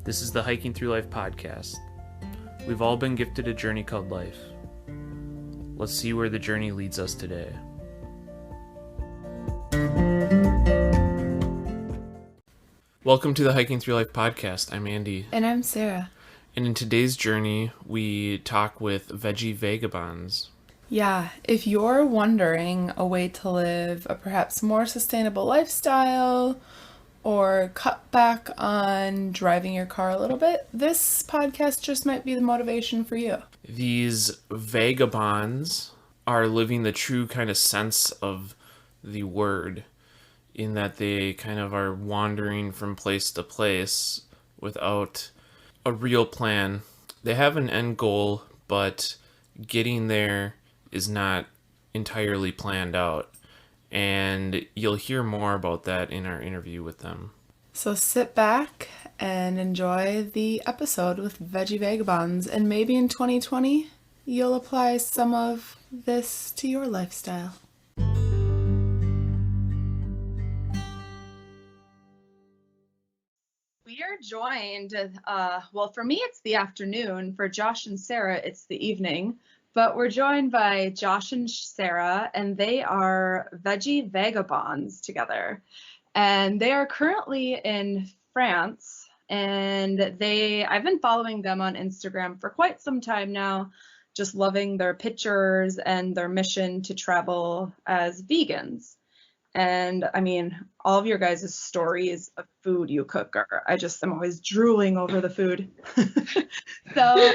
This is the Hiking Through Life podcast. We've all been gifted a journey called life. Let's see where the journey leads us today. Welcome to the Hiking Through Life podcast. I'm Andy. And I'm Sara. And in today's journey, we talk with Veggie Vagabonds. Yeah, if you're wondering a way to live a perhaps more sustainable lifestyle or cut back on driving your car a little bit, this podcast just might be the motivation for you. These vagabonds are living the true kind of sense of the word, in that they kind of are wandering from place to place without a real plan. They have an end goal, but getting there is not entirely planned out. And you'll hear more about that in our interview with them. So sit back and enjoy the episode with Veggie Vagabonds, and maybe in 2020 you'll apply some of this to your lifestyle. We are joined, well, for me, it's the afternoon. For Josh and Sara, it's the evening. But we're joined by Josh and Sara, and they are Veggie Vagabonds together. And they are currently in France, and I've been following them on Instagram for quite some time now, just loving their pictures and their mission to travel as vegans. And I mean, all of your guys' stories of food you cook I'm always drooling over the food. So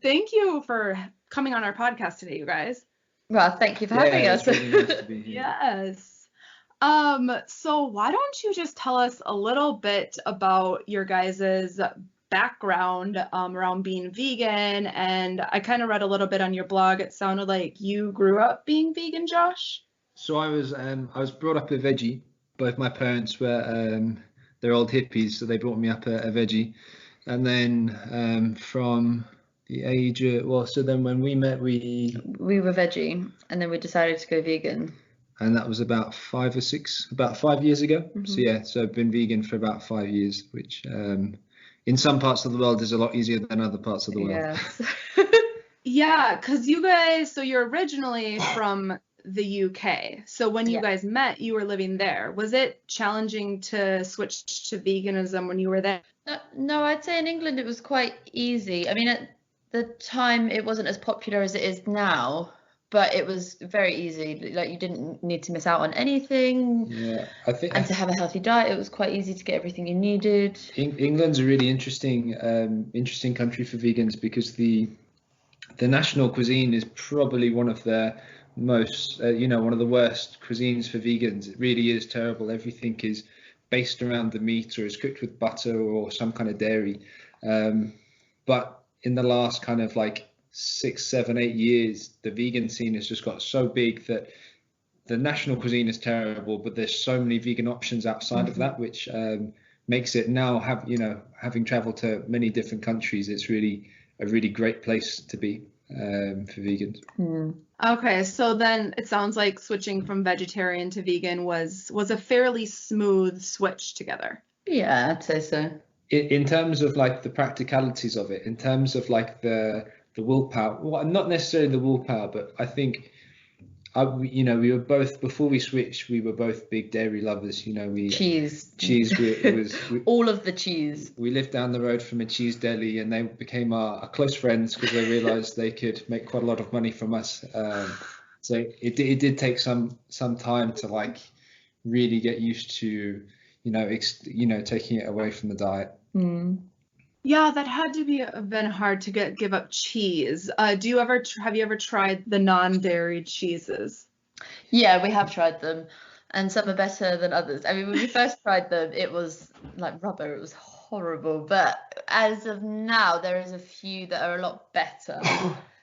thank you for coming on our podcast today, you guys. Well, thank you for having us. It's really nice to be here. Yes. So why don't you just tell us a little bit about your guys' background around being vegan? And I kind of read a little bit on your blog. It sounded like you grew up being vegan, Josh. So I was brought up a veggie. Both my parents were they're old hippies, so they brought me up a veggie. And then from the age of, so then when we met, we were veggie, and then we decided to go vegan. And that was about 5 years ago. Mm-hmm. So I've been vegan for about 5 years, which in some parts of the world is a lot easier than other parts of the world. Yes. Yeah, because you guys, so you're originally from the UK. So when you guys met, you were living there. Was it challenging to switch to veganism when you were there? No, I'd say in England it was quite easy. I mean, at the time it wasn't as popular as it is now, but it was very easy. Like, you didn't need to miss out on anything. Yeah, I think. And to have a healthy diet, it was quite easy to get everything you needed. England's a really interesting country for vegans, because the national cuisine is probably one of the most, one of the worst cuisines for vegans. It really is terrible. Everything is based around the meat, or is cooked with butter or some kind of dairy. But in the last kind of like 6, 7, 8 years, the vegan scene has just got so big that the national cuisine is terrible, but there's so many vegan options outside of that, which makes it now, having traveled to many different countries, it's really a really great place to be for vegans. Okay, so then it sounds like switching from vegetarian to vegan was a fairly smooth switch together. Yeah, I'd say so. In terms of like the practicalities of it, in terms of like the willpower, well, not necessarily the willpower, but I think we were both, before we switched, we were both big dairy lovers. Cheese. All of the cheese. We lived down the road from a cheese deli, and they became our close friends because they realised they could make quite a lot of money from us. So it did take some time to like really get used to taking it away from the diet. Yeah, that had to been hard to give up cheese. Have you ever tried the non-dairy cheeses? Yeah, we have tried them, and some are better than others. I mean, when we first tried them, it was like rubber. It was horrible. But as of now, there is a few that are a lot better.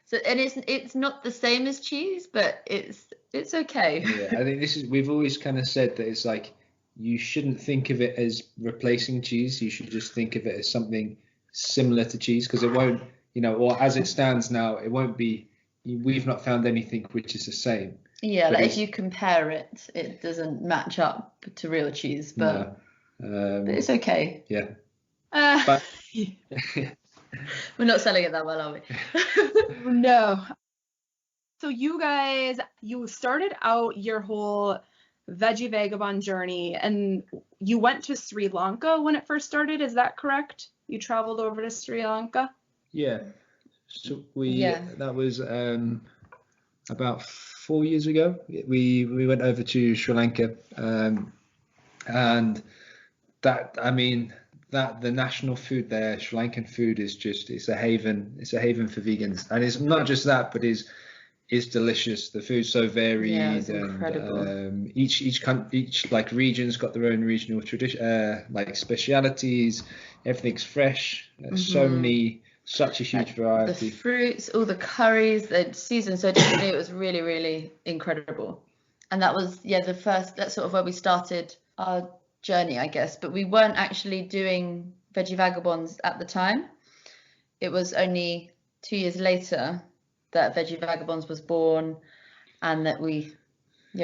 So, and it's not the same as cheese, but it's okay. Yeah, I think we've always kind of said that it's like, you shouldn't think of it as replacing cheese. You should just think of it as something similar to cheese, because it won't, or as it stands now, it won't be. We've not found anything which is the same. Yeah, like if you compare it, it doesn't match up to real cheese, but no. it's okay. Yeah. But We're not selling it that well, are we? No. So you started out your whole Veggie Vagabond journey, and you went to Sri Lanka when it first started. Is that correct? You traveled over to Sri Lanka? Yeah. So Yeah. that was about 4 years ago. We went over to Sri Lanka, and that, I mean, that the national food there, Sri Lankan food, is just, it's a haven for vegans. And it's not just that, but is delicious. The food's so varied, Yeah, it's and incredible. each like region's got their own regional tradition, like specialities. Everything's fresh. There's such a huge variety. The fruits, all the curries, they're seasoned so differently. It was really, really incredible. And that was, that's sort of where we started our journey, I guess. But we weren't actually doing Veggie Vagabonds at the time. It was only 2 years later that Veggie Vagabonds was born, and that we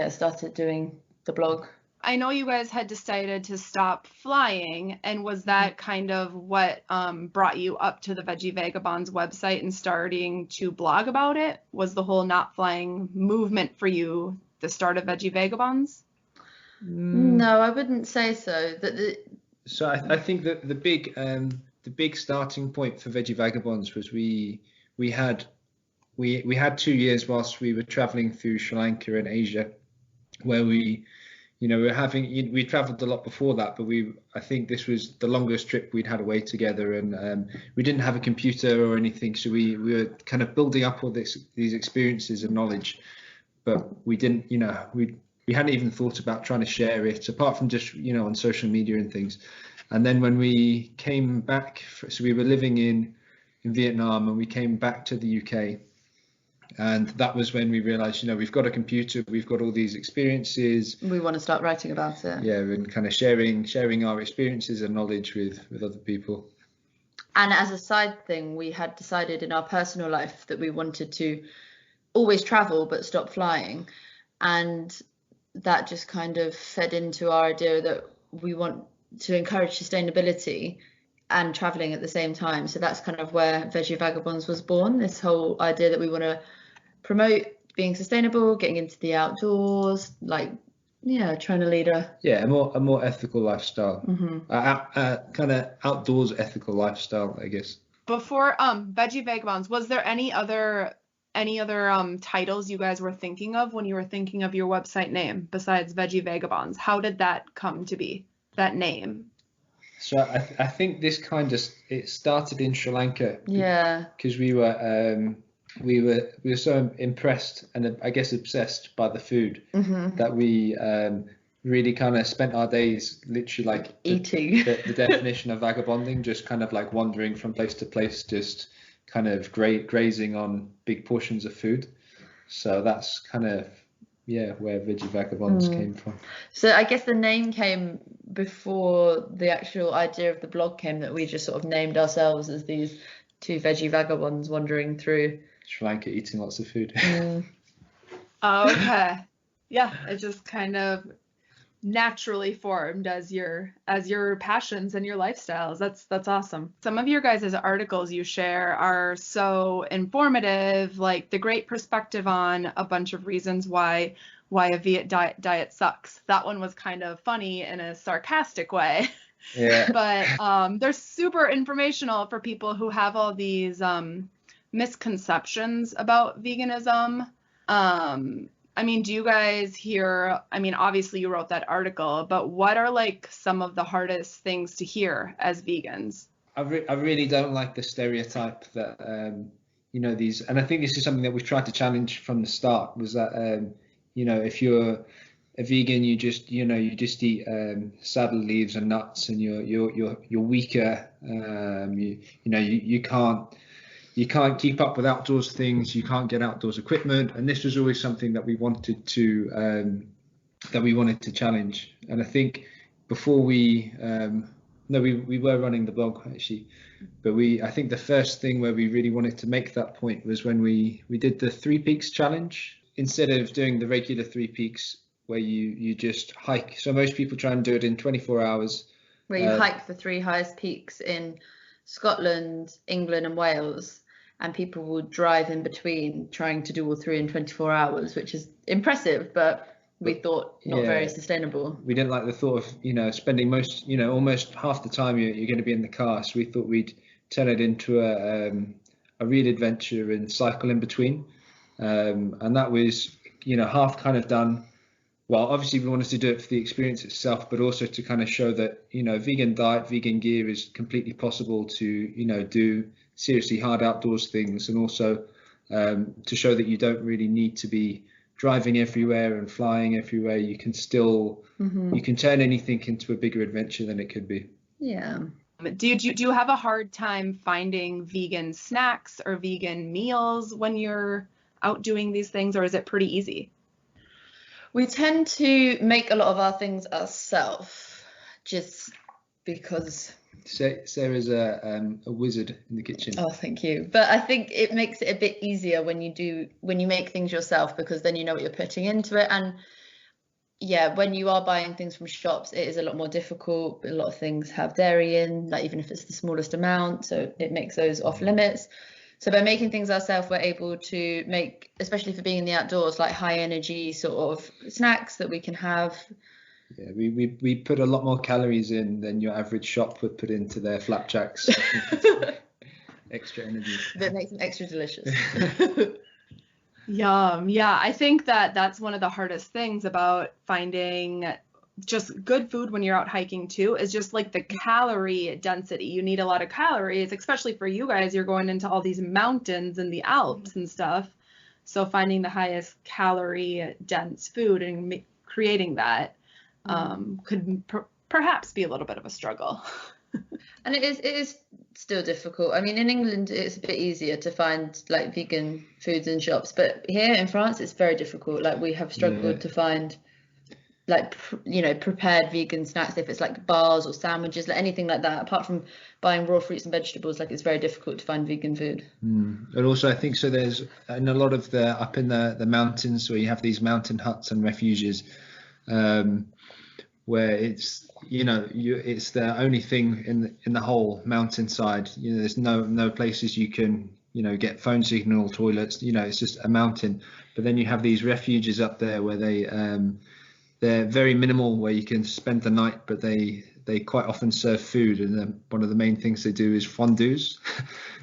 started doing the blog. I know you guys had decided to stop flying, and was that kind of what brought you up to the Veggie Vagabonds website and starting to blog about it? Was the whole not flying movement for you the start of Veggie Vagabonds? No, I wouldn't say so. So I think that the big starting point for Veggie Vagabonds was we had 2 years whilst we were traveling through Sri Lanka and Asia, where we traveled a lot before that, but I think this was the longest trip we'd had away together, and we didn't have a computer or anything, so we were kind of building up all these experiences and knowledge, but we didn't, we hadn't even thought about trying to share it, apart from just on social media and things. And then when we came back, so we were living in Vietnam, and we came back to the UK. And that was when we realized, we've got a computer, we've got all these experiences. We want to start writing about it. Yeah, and kind of sharing our experiences and knowledge with other people. And as a side thing, we had decided in our personal life that we wanted to always travel but stop flying. And that just kind of fed into our idea that we want to encourage sustainability and traveling at the same time. So that's kind of where Veggie Vagabonds was born, this whole idea that we want to promote being sustainable, getting into the outdoors, trying to lead a more ethical lifestyle, kind of outdoors ethical lifestyle, I guess. Before Veggie Vagabonds, was there any other titles you guys were thinking of when you were thinking of your website name besides Veggie Vagabonds? How did that come to be, that name? So I think this it started in Sri Lanka. Yeah. Because we were so impressed and I guess obsessed by the food that we really kind of spent our days literally eating. The definition of vagabonding, just kind of like wandering from place to place, just kind of grazing on big portions of food. So that's kind of where Veggie Vagabonds came from. So I guess the name came before the actual idea of the blog came, that we just sort of named ourselves as these two Veggie Vagabonds wandering through Sri Lanka, eating lots of food. Oh, okay. Yeah, it just kind of naturally formed as your passions and your lifestyles. That's awesome. Some of your guys' articles you share are so informative, like the great perspective on a bunch of reasons why a Viet diet sucks. That one was kind of funny in a sarcastic way. Yeah. But they're super informational for people who have all these misconceptions about veganism. I mean, do you guys hear, obviously you wrote that article, but what are some of the hardest things to hear as vegans? I really don't like the stereotype that, these, and I think this is something that we've tried to challenge from the start, was that, if you're a vegan, you just eat saddle leaves and nuts, and you're weaker. You can't keep up with outdoors things. You can't get outdoors equipment, and this was always something that we wanted to challenge. And I think before we were running the blog actually, but I think the first thing where we really wanted to make that point was when we did the 3 Peaks challenge. Instead of doing the regular 3 Peaks where you just hike, so most people try and do it in 24 hours. Where you hike the 3 highest peaks in Scotland, England, and Wales, and people will drive in between trying to do all three in 24 hours, which is impressive, but we thought not very sustainable. We didn't like the thought of, spending almost half the time you're going to be in the car. So we thought we'd turn it into a real adventure and cycle in between. And that was, half kind of done. Well, obviously we wanted to do it for the experience itself, but also to kind of show that, vegan diet, vegan gear is completely possible to, do seriously hard outdoors things, and also to show that you don't really need to be driving everywhere and flying everywhere. You can still, you can turn anything into a bigger adventure than it could be. Yeah. Do you have a hard time finding vegan snacks or vegan meals when you're out doing these things, or is it pretty easy? We tend to make a lot of our things ourselves, just because. Sarah's a wizard in the kitchen. Oh, thank you. But I think it makes it a bit easier when you make things yourself, because then you know what you're putting into it. And yeah, when you are buying things from shops, it is a lot more difficult. A lot of things have dairy in, like even if it's the smallest amount, so it makes those off limits. So by making things ourselves, we're able to make, especially for being in the outdoors, like high energy sort of snacks that we can have. Yeah, we put a lot more calories in than your average shop would put into their flapjacks. Extra energy. That makes them extra delicious. Yum. Yeah, I think that's one of the hardest things about finding just good food when you're out hiking too, is just like the calorie density. You need a lot of calories, especially for you guys. You're going into all these mountains and the Alps and stuff. So finding the highest calorie dense food and creating that could perhaps be a little bit of a struggle. And it is still difficult. I mean, in England, it's a bit easier to find like vegan foods in shops, but here in France, it's very difficult. Like we have struggled to find like, prepared vegan snacks, if it's like bars or sandwiches, like anything like that, apart from buying raw fruits and vegetables. Like it's very difficult to find vegan food. And also I think so there's in a lot of up in the mountains where you have these mountain huts and refuges, where it's it's the only thing in the whole mountainside. There's no places you can get phone signal, toilets. It's just a mountain. But then you have these refuges up there where they're very minimal, where you can spend the night, but they quite often serve food, and then one of the main things they do is fondues,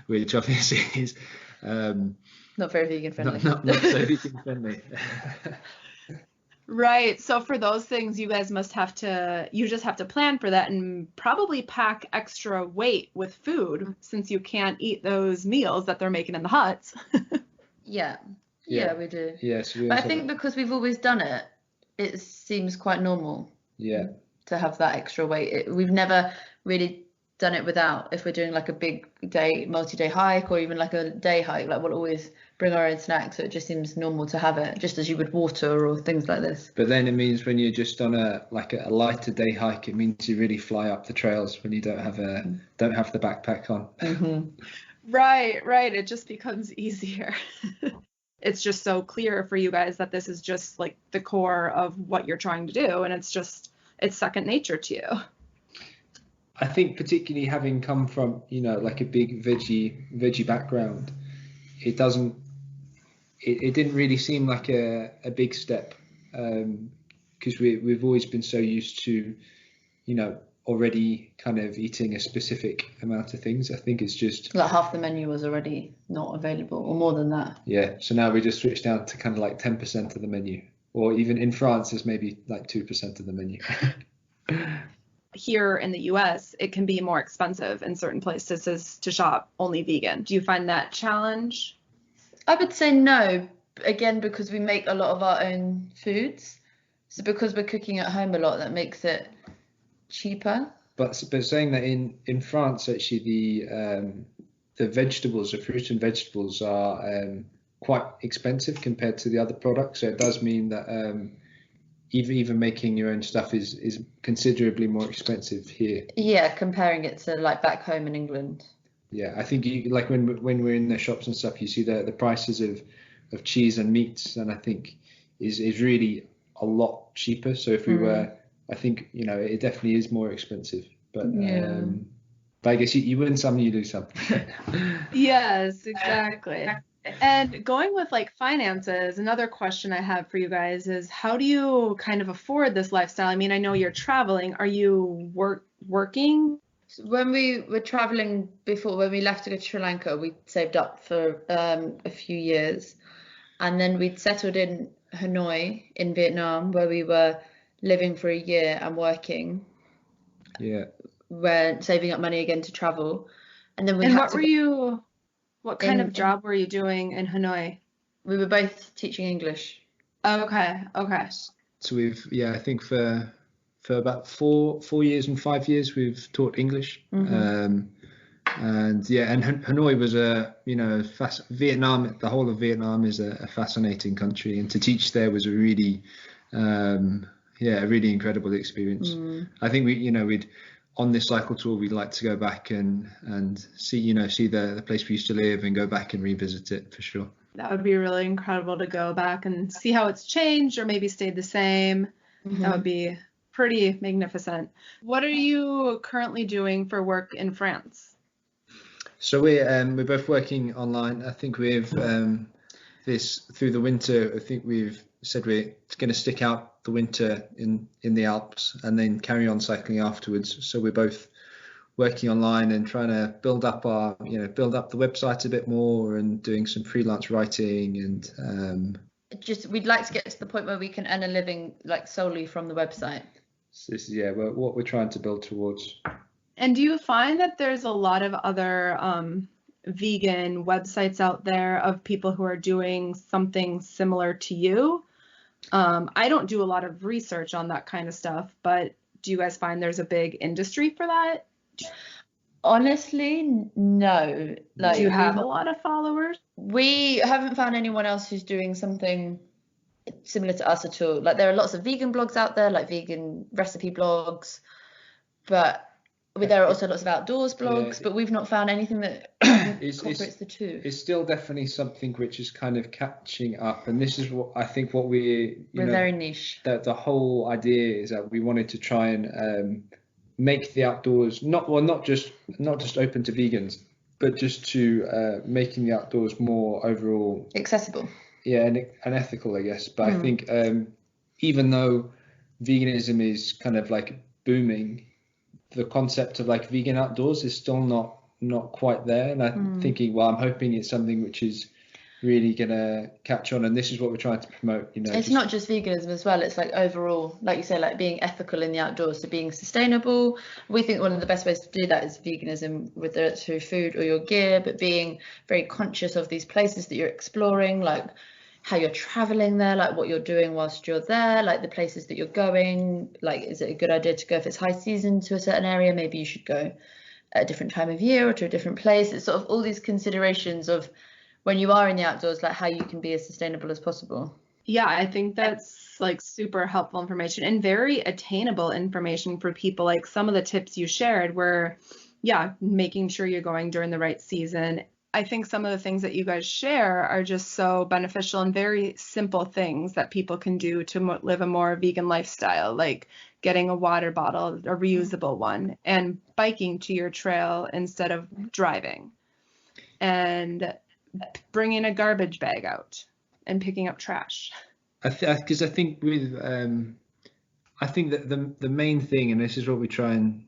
which obviously is not very vegan friendly. Not so vegan friendly. Right. So for those things, you guys just have to plan for that and probably pack extra weight with food, since you can't eat those meals that they're making in the huts. Yeah, we do. Yes. But I think because we've always done it, it seems quite normal. Yeah. To have that extra weight. We've never really done it without. If we're doing like a big day, multi-day hike, or even like a day hike, like we'll always bring our own snacks, so it just seems normal to have it, just as you would water or things like this. But then it means when you're just on a lighter day hike, it means you really fly up the trails when you don't have the backpack on. Right. It just becomes easier. It's just so clear for you guys that this is just like the core of what you're trying to do, and it's second nature to you. I think particularly having come from like a big veggie background, it didn't really seem like a big step, because we've always been so used to already kind of eating a specific amount of things. I think it's just like half the menu was already not available, or more than that. Yeah, so now we just switched down to kind of like 10% of the menu, or even in France it's maybe like 2% of the menu. Here in the US, it can be more expensive in certain places to shop only vegan. Do you find that challenge? I would say no, again, because we make a lot of our own foods. So because we're cooking at home a lot, that makes it cheaper. But saying that in France, actually the vegetables, the fruit and vegetables are quite expensive compared to the other products. So it does mean that even making your own stuff is considerably more expensive here. Yeah, comparing it to like back home in England. Yeah, I think like when we're in the shops and stuff, you see the prices of cheese and meats, and I think is really a lot cheaper. So if we were, I think it definitely is more expensive. But But I guess you win some, you lose some. Yes, exactly. And going with like finances, another question I have for you guys is how do you kind of afford this lifestyle? I mean, I know you're traveling. Are you working? When we were traveling before, when we left to go to Sri Lanka, we saved up for a few years, and then we'd settled in Hanoi in Vietnam, where we were living for a year and working. Yeah. We're saving up money again to travel, and then we And had what to were you, what kind of in job were you doing in Hanoi? we were both teaching English. Okay, okay. So I think for about 4 years and 5 years we've taught English. And Hanoi was Vietnam. The whole of Vietnam is a fascinating country, and to teach there was a really incredible experience. I think we'd on this cycle tour we'd like to go back and see the place we used to live and go back and revisit it for sure. That would be really incredible to go back and see how it's changed or maybe stayed the same. That would be pretty magnificent. What are you currently doing for work in France? So we're both working online. I think we've through the winter. I think we've said we're going to stick out the winter in the Alps and then carry on cycling afterwards. So we're both working online and trying to build up the website a bit more and doing some freelance writing and we'd like to get to the point where we can earn a living like solely from the website. So this is what we're trying to build towards. And do you find that there's a lot of other vegan websites out there of people who are doing something similar to you? I don't do a lot of research on that kind of stuff, but do you guys find there's a big industry for that? Honestly, no. Do you have a lot of followers? We haven't found anyone else who's doing something similar to us at all. Like there are lots of vegan blogs out there, like vegan recipe blogs, but there are also lots of outdoors blogs, but we've not found anything that incorporates the two. It's still definitely something which is kind of catching up, and this is what I think we're very niche. That the whole idea is that we wanted to try and make the outdoors not just open to vegans, but just to making the outdoors more overall accessible. Yeah, and ethical, I guess. But I think even though veganism is kind of like booming, the concept of like vegan outdoors is still not quite there. And I'm thinking, I'm hoping it's something which is really gonna catch on, and this is what we're trying to promote. It's not just veganism as well, it's like overall, like you say, like being ethical in the outdoors, so being sustainable. We think one of the best ways to do that is veganism, whether it's through food or your gear, but being very conscious of these places that you're exploring, like how you're traveling there, like what you're doing whilst you're there, like the places that you're going, like is it a good idea to go if it's high season to a certain area? Maybe you should go at a different time of year or to a different place. It's sort of all these considerations of when you are in the outdoors, like how you can be as sustainable as possible. Yeah, I think that's like super helpful information and very attainable information for people. Like some of the tips you shared were, making sure you're going during the right season. I think some of the things that you guys share are just so beneficial and very simple things that people can do to live a more vegan lifestyle, like getting a water bottle, a reusable one, and biking to your trail instead of driving, and bringing a garbage bag out and picking up trash. Because I think with I think that the main thing, and this is what we try and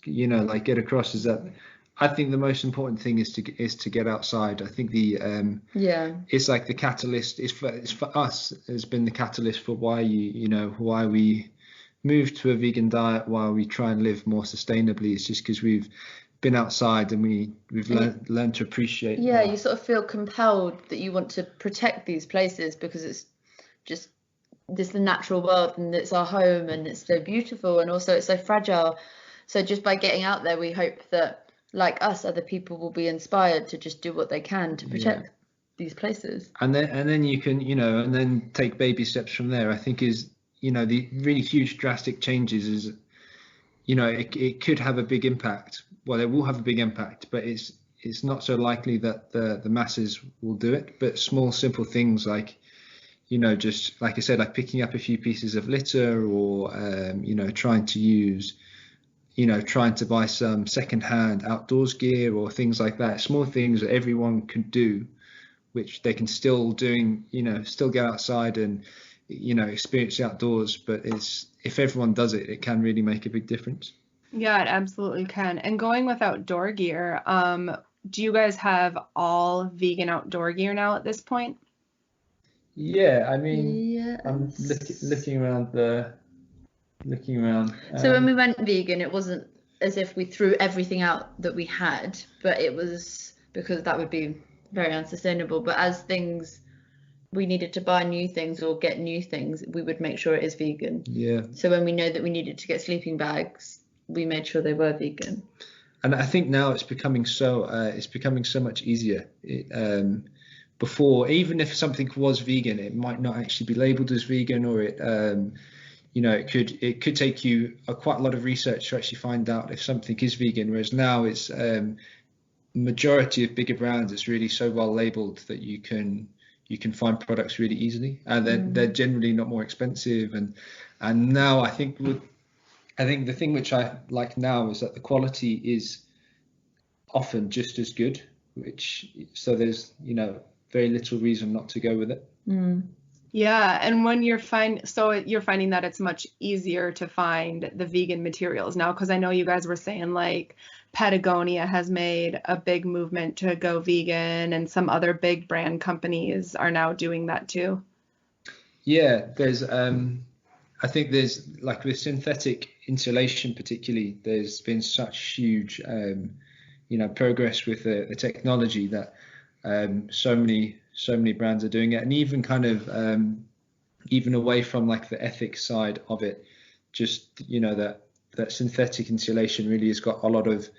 like get across, is that I think the most important thing is to get outside. I think it's like the catalyst. It's for us. It's been the catalyst for why why we moved to a vegan diet, why we try and live more sustainably. It's just because we've been outside and we've learned to appreciate. Yeah, you sort of feel compelled that you want to protect these places because it's just the natural world and it's our home and it's so beautiful and also it's so fragile. So just by getting out there, we hope that, like us, other people will be inspired to just do what they can to protect these places. And then you can, and then take baby steps from there. I think is, the really huge drastic changes is, it could have a big impact. Well, it will have a big impact, but it's not so likely that the masses will do it. But small, simple things like, just like I said, like picking up a few pieces of litter or, trying to use trying to buy some secondhand outdoors gear or things like that, small things that everyone can do, which they can still still go outside and, experience the outdoors. But if everyone does it, it can really make a big difference. Yeah, it absolutely can. And going with outdoor gear, do you guys have all vegan outdoor gear now at this point? Yeah, I mean, Yes. I'm looking around So when we went vegan, it wasn't as if we threw everything out that we had, but it was because that would be very unsustainable. But as we needed to buy new things or get new things, we would make sure it is vegan. Yeah. So when we know that we needed to get sleeping bags, we made sure they were vegan. And I think now it's becoming so much easier. Before, even if something was vegan, it might not actually be labeled as vegan, or it could take you quite a lot of research to actually find out if something is vegan. Whereas now it's majority of bigger brands, it's really so well labeled that you can find products really easily, and they're generally not more expensive. And now I think the thing which I like now is that the quality is often just as good, so there's very little reason not to go with it. Yeah, and when you're finding that it's much easier to find the vegan materials now, because I know you guys were saying like Patagonia has made a big movement to go vegan, and some other big brand companies are now doing that too. Yeah, there's I think there's, like, with synthetic insulation particularly, there's been such huge progress with the technology that so many brands are doing it, and even kind of even away from like the ethics side of it, just that synthetic insulation really has got a lot of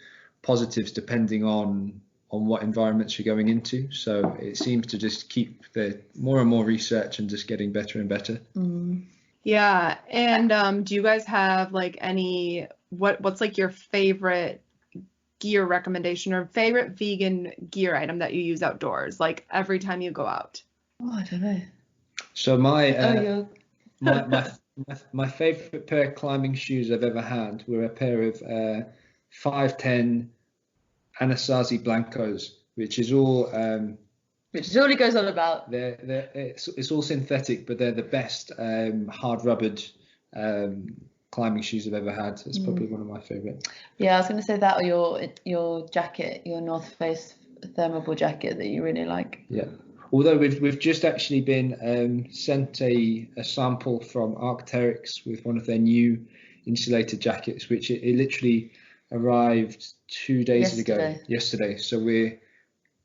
positives depending on what environments you're going into. So it seems to just keep the more and more research and just getting better and better. Yeah, and do you guys have like what's like your favorite gear recommendation or favorite vegan gear item that you use outdoors, like every time you go out? Oh, I don't know. So my favorite pair of climbing shoes I've ever had were a pair of 5'10" Anasazi Blancos, which is all he goes on about. It's all synthetic, but they're the best hard rubbered climbing shoes I've ever had. It's probably one of my favorite. Yeah, I was going to say that, or your jacket, your North Face thermable jacket that you really like. Yeah. Although we've just actually been sent a sample from Arc'teryx with one of their new insulated jackets, which it literally arrived 2 days yesterday.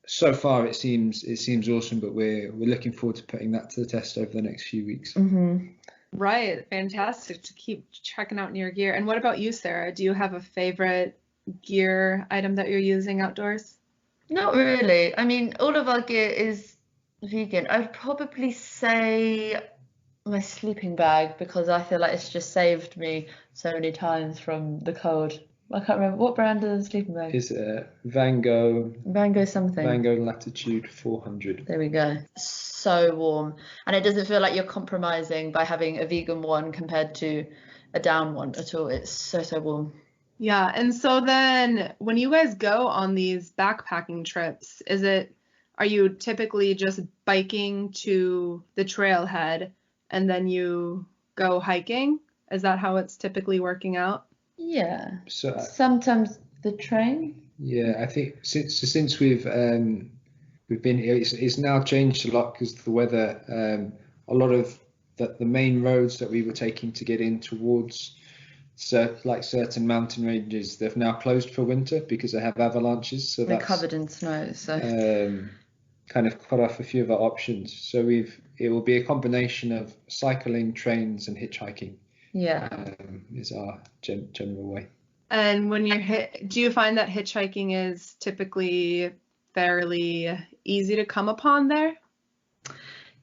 So far it seems awesome, but we're looking forward to putting that to the test over the next few weeks. Right, fantastic to keep checking out your gear. And what about you, Sarah? Do you have a favorite gear item that you're using outdoors? Not really. I mean, all of our gear is vegan. I would probably say my sleeping bag, because I feel like it's just saved me so many times from the cold. I can't remember what brand is the sleeping bag. Is Vango something. Vango Latitude 400. There we go. So warm, and it doesn't feel like you're compromising by having a vegan one compared to a down one at all. It's so warm. Yeah, and so then when you guys go on these backpacking trips, are you typically just biking to the trailhead and then you go hiking? Is that how it's typically working out? Yeah. So sometimes the train. Yeah, I think since we've been here, it's now changed a lot because of the weather. A lot of the main roads that we were taking to get in towards certain mountain ranges, they've now closed for winter because they have avalanches. So they're covered in snow. So kind of cut off a few of our options. So it will be a combination of cycling, trains, and hitchhiking. Yeah, is our general way. And when do you find that hitchhiking is typically fairly easy to come upon there?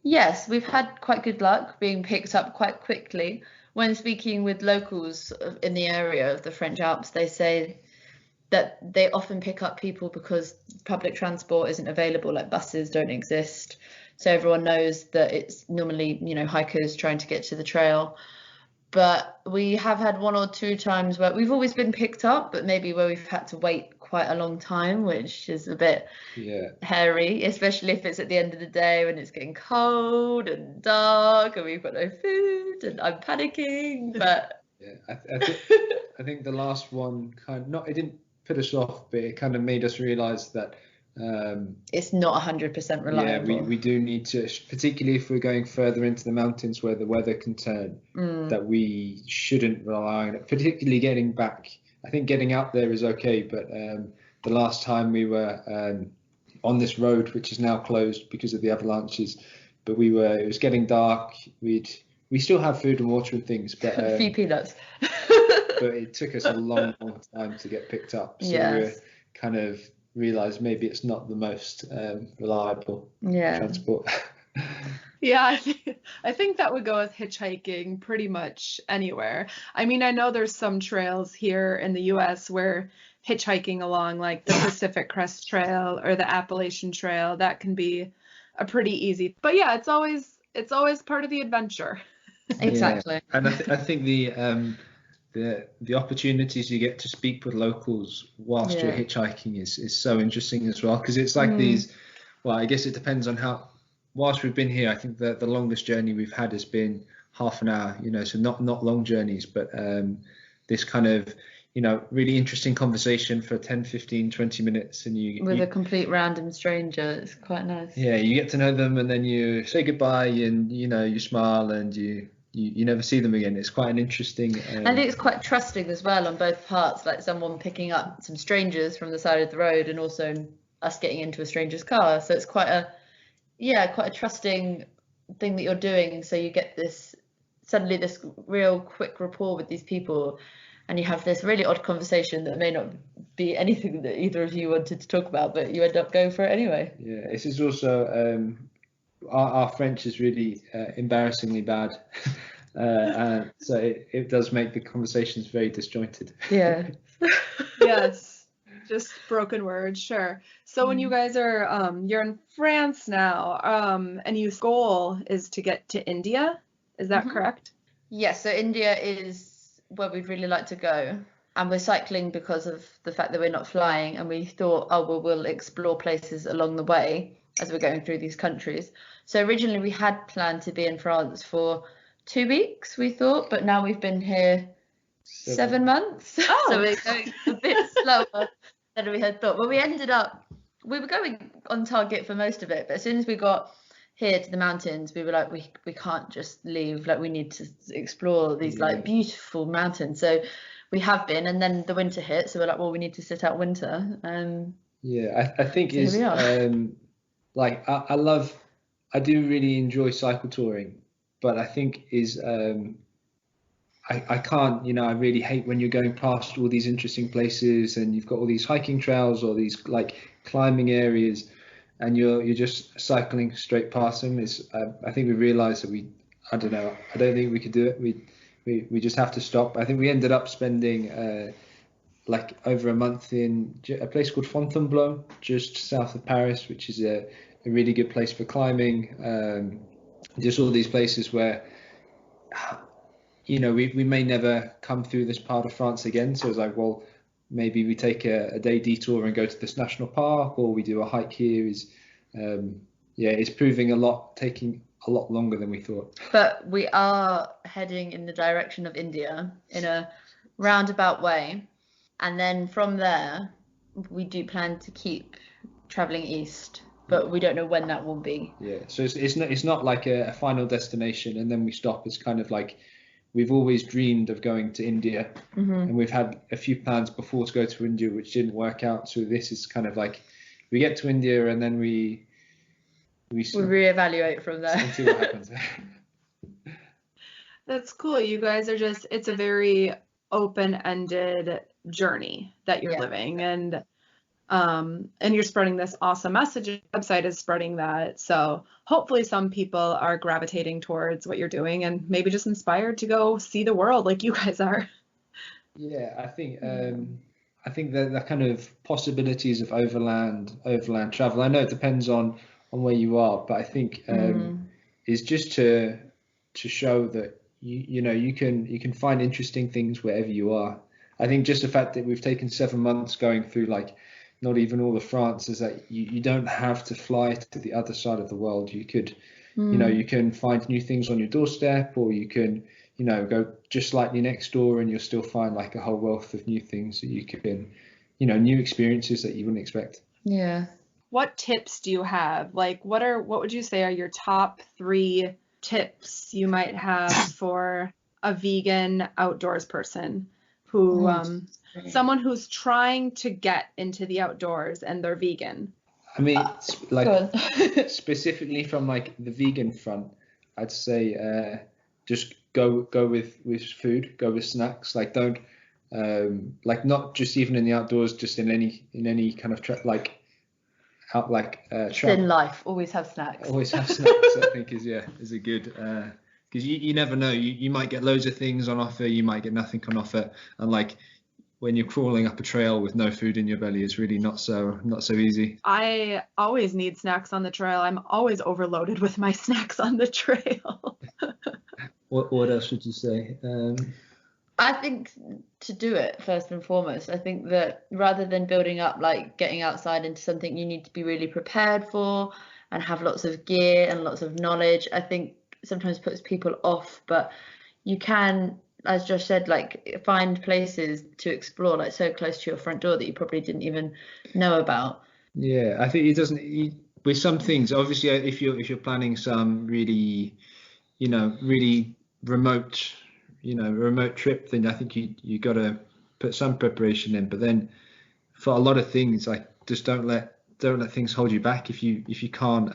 Yes, we've had quite good luck being picked up quite quickly. When speaking with locals in the area of the French Alps, they say that they often pick up people because public transport isn't available, like buses don't exist. So everyone knows that it's normally, hikers trying to get to the trail. But we have had 1 or 2 times where we've always been picked up, but maybe where we've had to wait quite a long time, which is a bit hairy, especially if it's at the end of the day when it's getting cold and dark and we've got no food and I'm panicking. But I think the last one it didn't put us off, but it kind of made us realise that it's not 100% reliable. Yeah, we do need to, particularly if we're going further into the mountains where the weather can turn, that we shouldn't rely on it, particularly getting back. I think getting out there is okay, but the last time we were on this road, which is now closed because of the avalanches, but it was getting dark. We still have food and water and things, but a few peanuts. but it took us a long time to get picked up. So we kind of realised maybe it's not the most reliable transport. Yeah, I think that would go with hitchhiking pretty much anywhere. I mean, I know there's some trails here in the US where hitchhiking along like the Pacific Crest Trail or the Appalachian Trail, that can be a pretty easy. But yeah, it's always part of the adventure. Exactly. Yeah. And I think the opportunities you get to speak with locals whilst you're hitchhiking is so interesting as well, because it's like these, well, I guess it depends on how, whilst we've been here, I think that the longest journey we've had has been half an hour, so not long journeys, but this kind of, really interesting conversation for 10, 15, 20 minutes, and with a complete random stranger. It's quite nice. Yeah, you get to know them, and then you say goodbye, and you smile, and you never see them again. It's quite an interesting. I think it's quite trusting as well on both parts, like someone picking up some strangers from the side of the road, and also us getting into a stranger's car. So it's quite a trusting thing that you're doing. So you get this real quick rapport with these people, and you have this really odd conversation that may not be anything that either of you wanted to talk about, but you end up going for it anyway. Yeah, this is also our French is really embarrassingly bad, and so it does make the conversations very disjointed. Yeah. Yes, just broken words, sure. So when you guys are you're in France now, and your goal is to get to India, is that correct? Yes, so India is where we'd really like to go, and we're cycling because of the fact that we're not flying, and we thought, we'll explore places along the way as we're going through these countries. So originally we had planned to be in France for 2 weeks, we thought, but now we've been here 7 months. Oh. So we're going a bit slower than we had thought. But we were going on target for most of it, but as soon as we got here to the mountains, we were like, we can't just leave, like we need to explore these like beautiful mountains. So we have been, and then the winter hit, so we're like, well, we need to sit out winter. I think so is like I do really enjoy cycle touring, but I think is I can't, I really hate when you're going past all these interesting places and you've got all these hiking trails or these like climbing areas, and you're just cycling straight past them. I think we realised that I don't think we could do it. We just have to stop. I think we ended up spending like over a month in a place called Fontainebleau, just south of Paris, which is a really good place for climbing. Just all these places where we may never come through this part of France again. So it's like, well, maybe we take a day detour and go to this national park, or we do a hike here. It's taking a lot longer than we thought. But we are heading in the direction of India in a roundabout way, and then from there we do plan to keep traveling east, but we don't know when that will be. Yeah, so it's not like a final destination and then we stop. It's kind of like we've always dreamed of going to India, and we've had a few plans before to go to India which didn't work out. So this is kind of like we get to India and then we reevaluate from there and see what happens. That's cool. You guys are it's a very open-ended journey that you're living, and you're spreading this awesome message. The website is spreading that, so hopefully some people are gravitating towards what you're doing and maybe just inspired to go see the world like you guys are. Yeah, I think the kind of possibilities of overland travel, I know it depends on where you are, but I think is just to show that you can find interesting things wherever you are. I think just the fact that we've taken 7 months going through like not even all of France is that you don't have to fly to the other side of the world. You could, you can find new things on your doorstep, or you can, go just slightly next door and you'll still find like a whole wealth of new things that you can, new experiences that you wouldn't expect. Yeah. What tips do you have? Like, what would you say are your top 3 tips you might have for a vegan outdoors person who, someone who's trying to get into the outdoors and they're vegan? I mean, like specifically from like the vegan front, I'd say just go with food, go with snacks. Like don't like not just even in the outdoors, just in any kind of in life, always have snacks. Always have snacks. I think is a good because you never know. You might get loads of things on offer, you might get nothing on offer, and like when you're crawling up a trail with no food in your belly, it's really not so easy. I always need snacks on the trail. I'm always overloaded with my snacks on the trail. What else would you say? I think to do it first and foremost, I think that rather than building up like getting outside into something you need to be really prepared for and have lots of gear and lots of knowledge, I think sometimes puts people off. But you can, as Josh said, like find places to explore like so close to your front door that you probably didn't even know about. Yeah, I think it doesn't with some things. Obviously, if you're planning some really, really remote trip, then I think you got to put some preparation in. But then for a lot of things, like just don't let things hold you back. If you can't,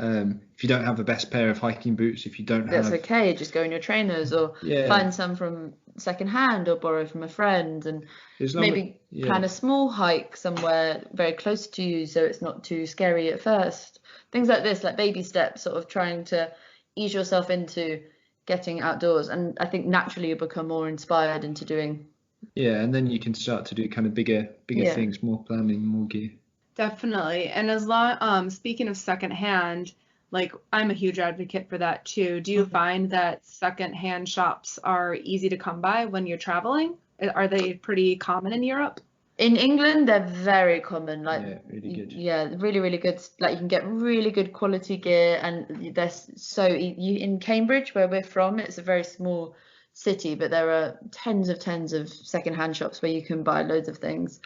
if you don't have the best pair of hiking boots, if you don't that's okay. Just go in your trainers or find some from secondhand or borrow from a friend, and maybe plan a small hike somewhere very close to you so it's not too scary at first. Things like this, like baby steps, sort of trying to ease yourself into getting outdoors, and I think naturally you become more inspired into doing. Yeah, and then you can start to do kind of bigger things, more planning, more gear. Definitely. And as long speaking of secondhand, like I'm a huge advocate for that too. Do you find that secondhand shops are easy to come by when you're traveling? Are they pretty common in Europe? In England, they're very common. Like really good. Yeah, really, really good. Like you can get really good quality gear, and they're so in Cambridge, where we're from, it's a very small city, but there are tens of secondhand shops where you can buy loads of things.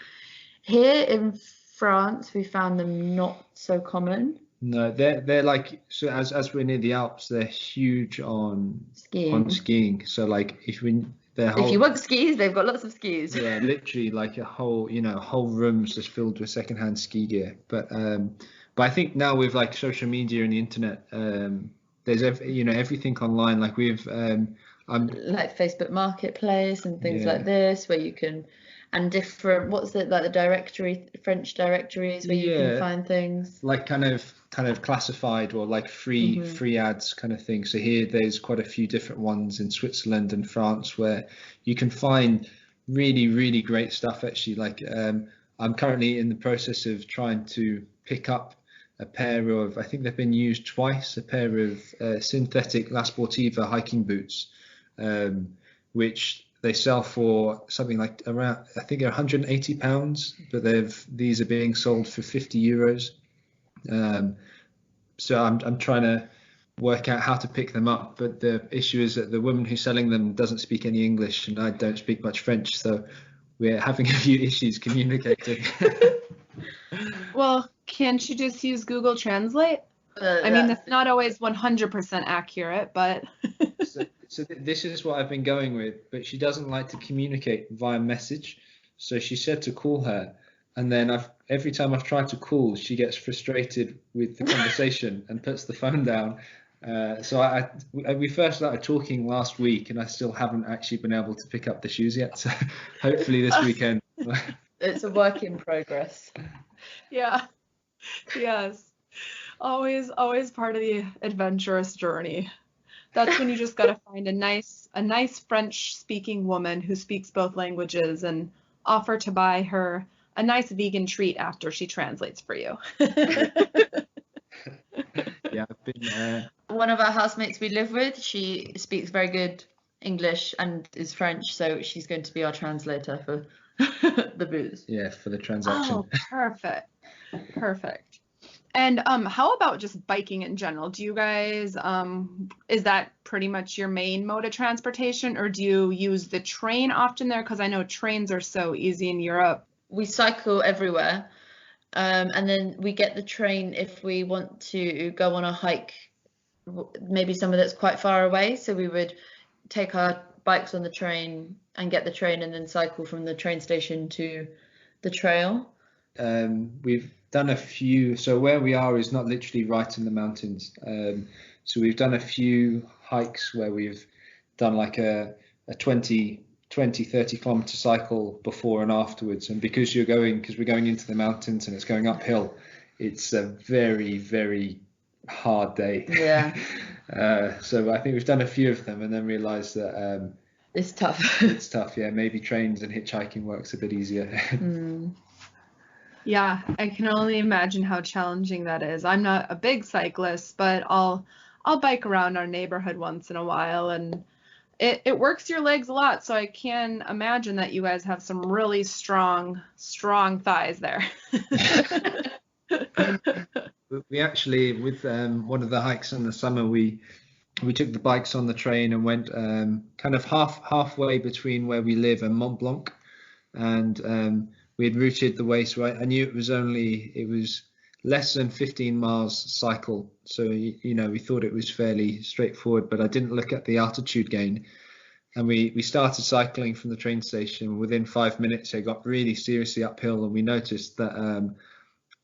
Here in France, we found them not so common. No, they're like, so as we're near the Alps, they're huge on skiing. So like if you want skis, they've got lots of skis. Yeah, literally like a whole rooms just filled with secondhand ski gear. But I think now with like social media and the internet, there's everything online. Like we've like Facebook Marketplace and things like this, where you can, and different, what's it, like the French directories where you can find things like kind of classified or like free ads kind of thing. So here there's quite a few different ones in Switzerland and France where you can find really, really great stuff actually. Like I'm currently in the process of trying to pick up a pair of, I think they've been used twice, a pair of synthetic La Sportiva hiking boots, which they sell for something like around, I think, £180, but these are being sold for €50. So I'm trying to work out how to pick them up, but the issue is that the woman who's selling them doesn't speak any English, and I don't speak much French, so we're having a few issues communicating. Well, can't you just use Google Translate? I mean, that's not always 100% accurate, but So this is what I've been going with, but she doesn't like to communicate via message. So she said to call her, and then every time I've tried to call, she gets frustrated with the conversation and puts the phone down. So we first started talking last week, and I still haven't actually been able to pick up the shoes yet. So hopefully this weekend. It's a work in progress. Yeah. Yes. Always part of the adventurous journey. That's when you just got to find a nice French-speaking woman who speaks both languages and offer to buy her a nice vegan treat after she translates for you. Yeah, I've been. One of our housemates we live with, she speaks very good English and is French, so she's going to be our translator for the booze. Yeah, for the transaction. Oh, perfect. Perfect. And how about just biking in general? Do you guys is that pretty much your main mode of transportation, or do you use the train often there? Because I know trains are so easy in Europe. We cycle everywhere, and then we get the train if we want to go on a hike, maybe somewhere that's quite far away. So we would take our bikes on the train and get the train and then cycle from the train station to the trail. We've done a few, so where we are is not literally right in the mountains. So we've done a few hikes where we've done like a 20, 30 kilometer cycle before and afterwards. And because we're going into the mountains and it's going uphill, it's a very, very hard day. Yeah. So I think we've done a few of them and then realized that it's tough. It's tough, yeah. Maybe trains and hitchhiking works a bit easier. Yeah, I can only imagine how challenging that is. I'm not a big cyclist, but I'll bike around our neighborhood once in a while, and it works your legs a lot. So I can imagine that you guys have some really strong thighs there. We actually, with one of the hikes in the summer, we took the bikes on the train and went kind of halfway between where we live and Mont Blanc, and we had routed the way, so I knew it was less than 15 miles cycle. So, we thought it was fairly straightforward, but I didn't look at the altitude gain. And we started cycling from the train station. Within 5 minutes, it got really seriously uphill, and we noticed that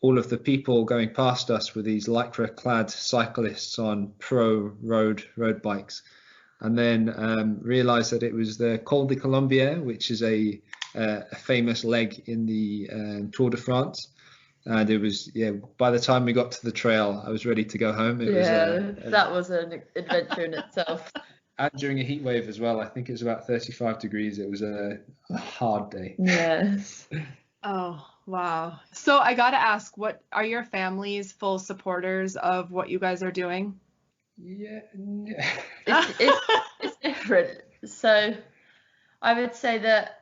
all of the people going past us were these lycra-clad cyclists on pro road bikes. And then realized that it was the Col de Colombier, which is a famous leg in the Tour de France. And it was, by the time we got to the trail, I was ready to go home. That was an adventure in itself. And during a heat wave as well. I think it was about 35 degrees. It was a hard day. Yes. Oh, wow. So I got to ask, what are your families full supporters of what you guys are doing? Yeah. It's different. So I would say that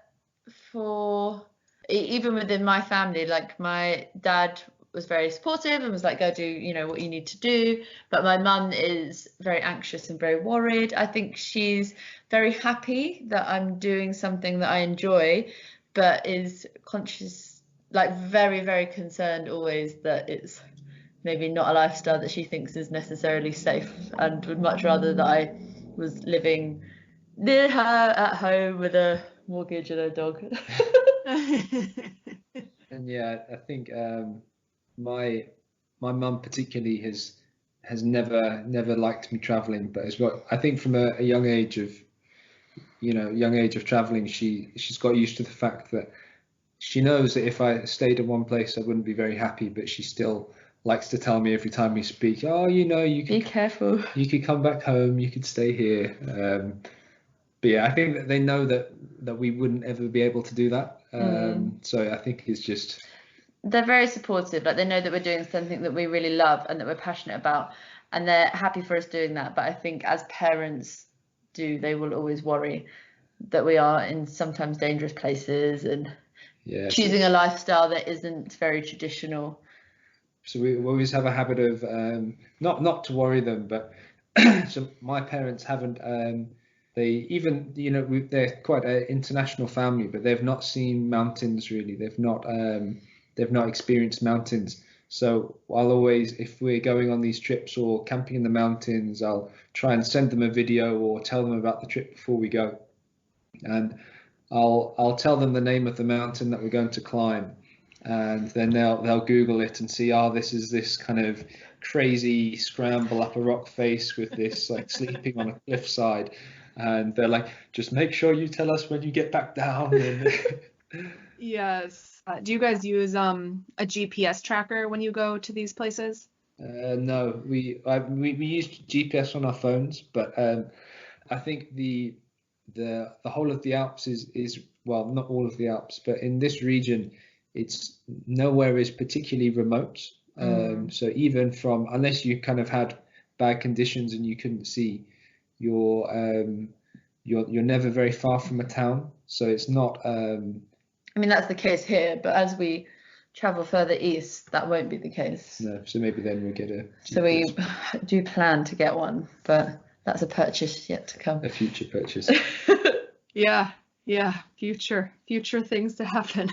for even within my family, like my dad was very supportive and was like, go do what you need to do, but my mum is very anxious and very worried. I think she's very happy that I'm doing something that I enjoy, but is conscious, like very, very concerned always that it's maybe not a lifestyle that she thinks is necessarily safe, and would much rather that I was living near her at home with a mortgage and a dog. And yeah, I think my mum particularly has never liked me traveling, but as well, I think from a young age of traveling, she's got used to the fact that she knows that if I stayed in one place I wouldn't be very happy, but she still likes to tell me every time we speak, you could be careful, you could come back home, you could stay here. But yeah, I think that they know that we wouldn't ever be able to do that. So I think it's just, they're very supportive. Like, they know that we're doing something that we really love and that we're passionate about, and they're happy for us doing that. But I think as parents do, they will always worry that we are in sometimes dangerous places and choosing a lifestyle that isn't very traditional. So we always have a habit of not to worry them, but so my parents haven't. They even, they're quite an international family, but they've not seen mountains really. They've not experienced mountains. So I'll always, if we're going on these trips or camping in the mountains, I'll try and send them a video or tell them about the trip before we go, and I'll tell them the name of the mountain that we're going to climb, and then they'll Google it and see, this is this kind of crazy scramble up a rock face with this like sleeping on a cliffside. And they're like, just make sure you tell us when you get back down. Yes. Do you guys use a GPS tracker when you go to these places? No, we use GPS on our phones, but I think the whole of the Alps is well, not all of the Alps, but in this region, it's nowhere is particularly remote. So even unless you kind of had bad conditions and you couldn't see, your you're never very far from a town, so it's not. I mean, that's the case here, but as we travel further east, that won't be the case. No, so maybe then we'll get So we do plan to get one, but that's a purchase yet to come. a future purchase. Yeah, future things to happen.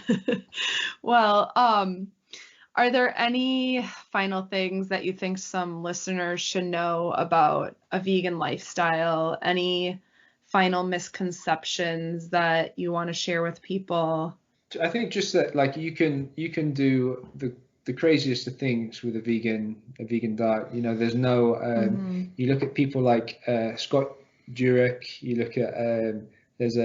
Well, are there any final things that you think some listeners should know about a vegan lifestyle? Any final misconceptions that you want to share with people? I think just that, like, you can do the craziest of things with a vegan diet. You know, there's no you look at people like Scott Jurek. You look at there's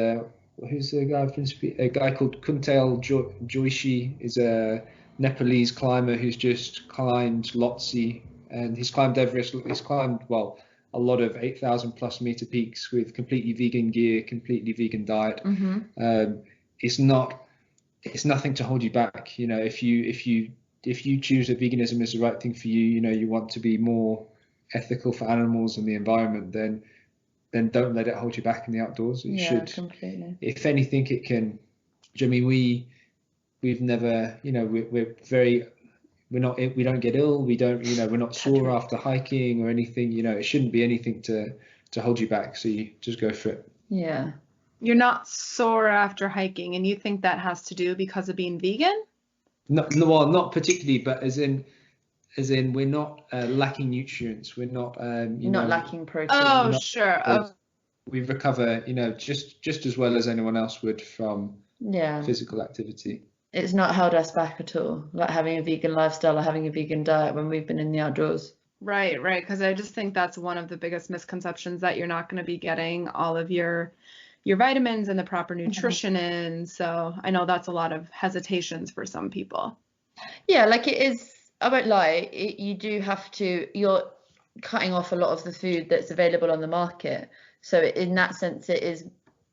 who's the guy from a guy called Kuntal Joishi, is a Nepalese climber who's just climbed Lhotse, and he's climbed Everest. He's climbed, well, a lot of 8,000 plus meter peaks with completely vegan gear, completely vegan diet. It's nothing to hold you back. You know, if you choose that veganism is the right thing for you, you know, you want to be more ethical for animals and the environment, then don't let it hold you back in the outdoors. It should. Completely. If anything, it can. I mean, we've never, you know, we don't get ill. We don't, you know, we're not sore after hiking or anything. You know, it shouldn't be anything to hold you back. So you just go for it. Yeah. You're not sore after hiking, and you think that has to do because of being vegan? Well, not particularly, but as in we're not lacking nutrients. We're not not lacking protein. Oh, sure. We recover, you know, just as well as anyone else would from physical activity. It's not held us back at all, like having a vegan lifestyle or having a vegan diet when we've been in the outdoors. Right. Because I just think that's one of the biggest misconceptions, that you're not going to be getting all of your vitamins and the proper nutrition in. So I know that's a lot of hesitations for some people. Yeah, like it is, I won't lie, you do have to, you're cutting off a lot of the food that's available on the market. So in that sense, it is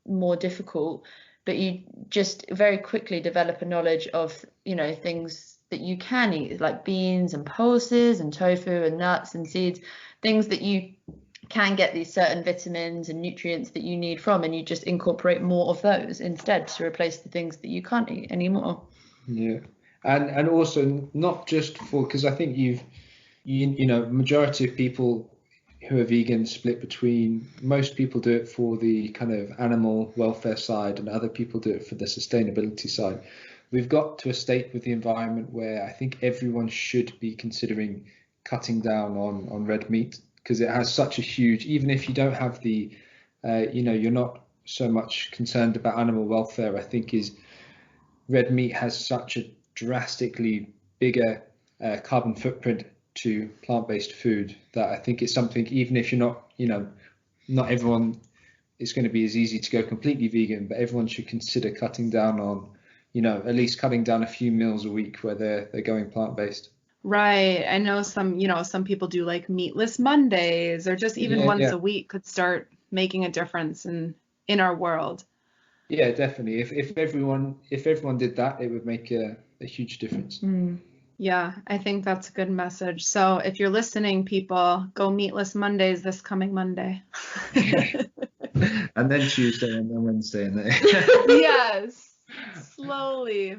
more difficult, but you just very quickly develop a knowledge of, you know, things that you can eat, like beans and pulses and tofu and nuts and seeds, things that you can get these certain vitamins and nutrients that you need from, and you just incorporate more of those instead to replace the things that you can't eat anymore. Yeah, and also not just for, because I think you know, majority of people who are vegan split between, most people do it for the kind of animal welfare side, and other people do it for the sustainability side. We've got to a state with the environment where I think everyone should be considering cutting down on red meat, because it has such a huge, even if you don't have the, you know, you're not so much concerned about animal welfare, I think red meat has such a drastically bigger carbon footprint to plant-based food that I think it's something, even if you're not, you know, not everyone is going to be as easy to go completely vegan, but everyone should consider cutting down on, you know, at least cutting down a few meals a week where they're going plant-based. Right. I know some people do like Meatless Mondays, or just even once a week could start making a difference in our world. Yeah, definitely. If everyone did that, it would make a huge difference. Yeah, I think that's a good message. So if you're listening, people, go Meatless Mondays this coming Monday. And then Tuesday, and then Wednesday, and then yes, slowly.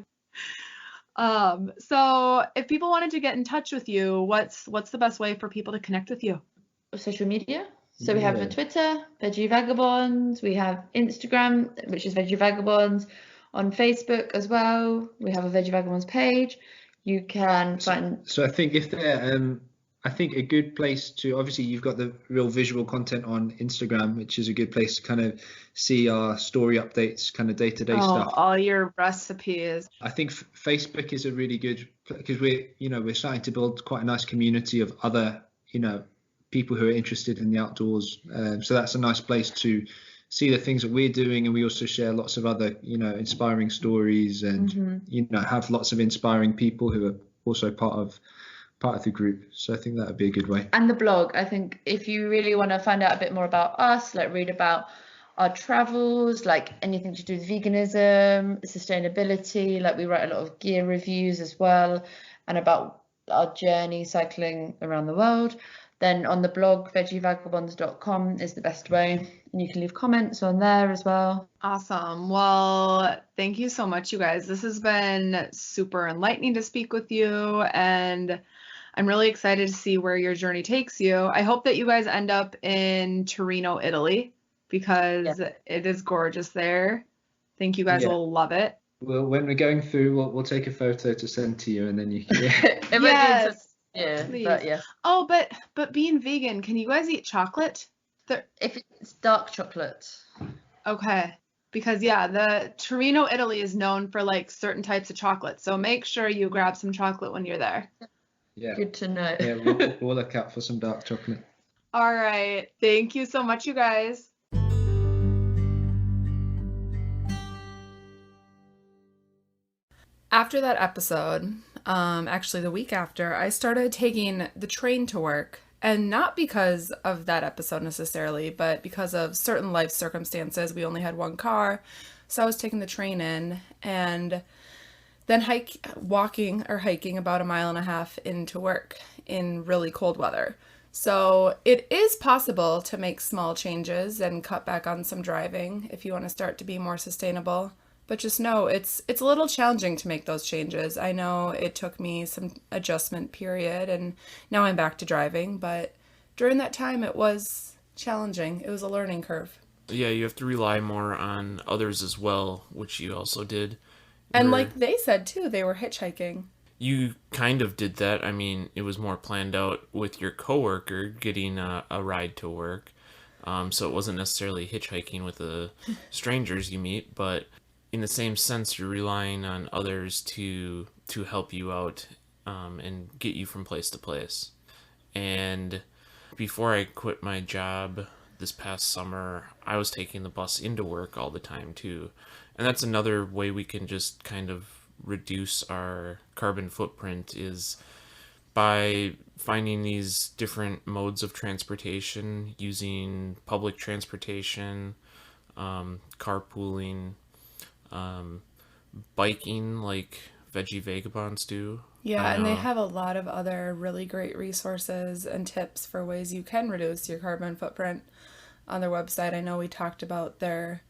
So if people wanted to get in touch with you, what's the best way for people to connect with you? Social media. So we have a Twitter, Veggie Vagabonds. We have Instagram, which is Veggie Vagabonds. On Facebook as well, we have a Veggie Vagabonds page. You can find. So I think if they're, I think a good place to, obviously you've got the real visual content on Instagram, which is a good place to kind of see our story updates, kind of day-to-day stuff. All your recipes. I think Facebook is a really good, because we're starting to build quite a nice community of other, you know, people who are interested in the outdoors. So that's a nice place to see the things that we're doing, and we also share lots of other, you know, inspiring stories, and you know, have lots of inspiring people who are also part of the group. So I think that would be a good way. And the blog, I think if you really want to find out a bit more about us, like read about our travels, like anything to do with veganism, sustainability, like we write a lot of gear reviews as well, and about our journey cycling around the world, Then on the blog, veggievagabonds.com is the best way. And you can leave comments on there as well. Awesome. Well, thank you so much, you guys. This has been super enlightening to speak with you, and I'm really excited to see where your journey takes you. I hope that you guys end up in Torino, Italy, because it is gorgeous there. I think you guys will love it. Well, when we're going through, we'll take a photo to send to you, and then you can. Please. But yes. Oh, but being vegan, can you guys eat chocolate? If it's dark chocolate. Okay. Because the Torino, Italy is known for like certain types of chocolate. So make sure you grab some chocolate when you're there. Yeah. Good to know. Yeah, we'll look out for some dark chocolate. All right. Thank you so much, you guys. After that episode, actually the week after, I started taking the train to work. And not because of that episode necessarily, but because of certain life circumstances. We only had one car, so I was taking the train in and then hiking about 1.5 miles into work in really cold weather. So it is possible to make small changes and cut back on some driving if you want to start to be more sustainable. But just know it's a little challenging to make those changes. I know it took me some adjustment period, and now I'm back to driving, but during that time it was challenging. It was a learning curve. Yeah, you have to rely more on others as well, which you also did. And like they said too, they were hitchhiking. You kind of did that. I mean, it was more planned out with your coworker getting a ride to work. So it wasn't necessarily hitchhiking with the strangers you meet, but in the same sense, you're relying on others to help you out and get you from place to place. And before I quit my job this past summer, I was taking the bus into work all the time too. And that's another way we can just kind of reduce our carbon footprint, is by finding these different modes of transportation, using public transportation, carpooling, biking like Veggie Vagabonds do. Yeah, and they have a lot of other really great resources and tips for ways you can reduce your carbon footprint on their website. I know we talked about their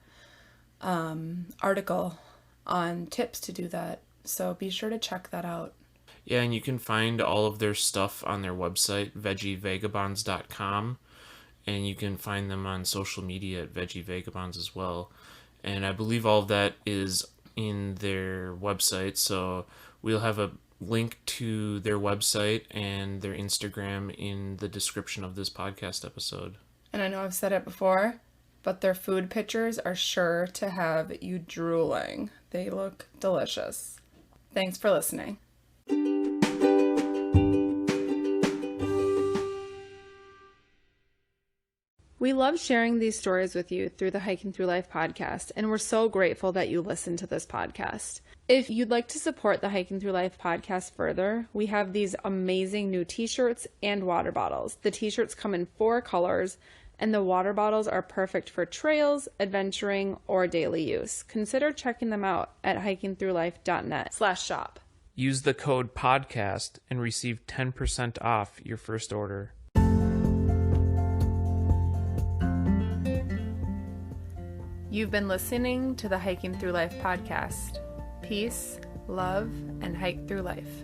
article on tips to do that, so be sure to check that out. Yeah, and you can find all of their stuff on their website, veggievagabonds.com, and you can find them on social media at Veggie Vagabonds as well. And I believe all of that is in their website, so we'll have a link to their website and their Instagram in the description of this podcast episode. And I know I've said it before, but their food pictures are sure to have you drooling. They look delicious. Thanks for listening. We love sharing these stories with you through the Hiking Through Life podcast, and we're so grateful that you listen to this podcast. If you'd like to support the Hiking Through Life podcast further, we have these amazing new t-shirts and water bottles. The t-shirts come in 4 colors, and the water bottles are perfect for trails, adventuring, or daily use. Consider checking them out at hikingthroughlife.net/shop. Use the code PODCAST and receive 10% off your first order. You've been listening to the Hiking Through Life podcast. Peace, love, and hike through life.